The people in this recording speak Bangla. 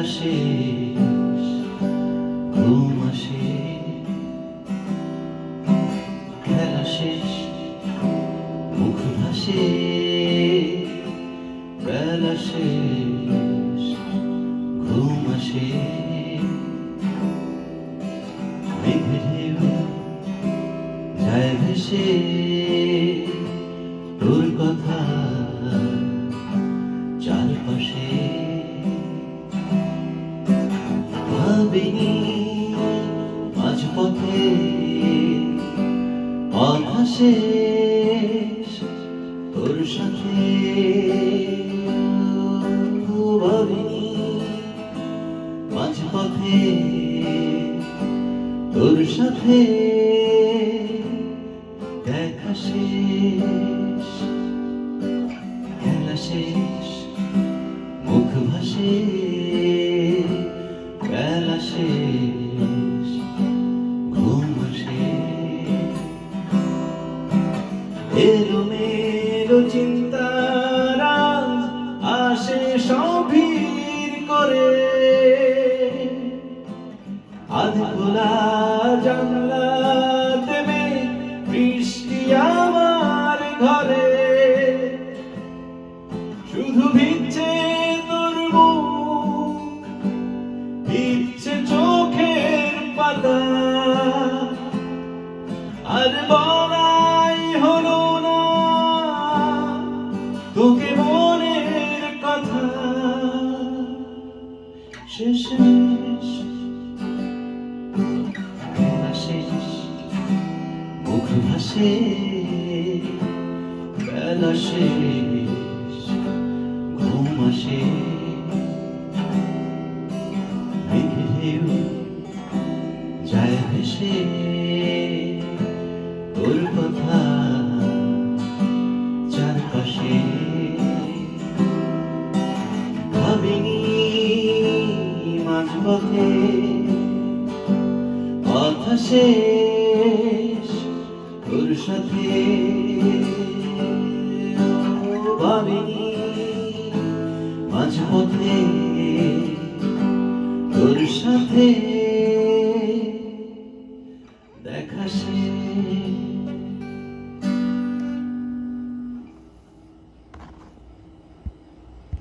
বেলা শেষ ঘুম আসে, খেলা শেষ মুখ ভাসে, বেলা শেষ ঘুম আসে। মেঘে ঢেউ যায় ভেসে তোর কথা চারপাশে, ভাবিনি মাঝপথে পথ শেষ তোর সাথে, ভাবিনি মাঝপথে তোর সাথে দেখা শেষ, খেলা শেষ মুখ ভাসে, বেলা শেষ ঘুম আসে। এলোমেলো চিন্তারা আসে সব ভিড় করে, আধ খোলা জানলা দেবে বৃষ্টি আমার ঘরে, শুধু ভিজছে তোর মুখ, ভিজছে চোখের পাতা, আর বলাই হলো না তোকে মনের কথা। শেষ বেলা শেষ মুখ ভাসে, বেলা শেষ ঘুম আসে। মেঘে ঢেউ যায় ভেসে তোর কথা চারপাশে, ভাবিনি মাঝপথে পথ শেষ তোর সাথে, ভাবিনি মাঝপথে তোর সাথে।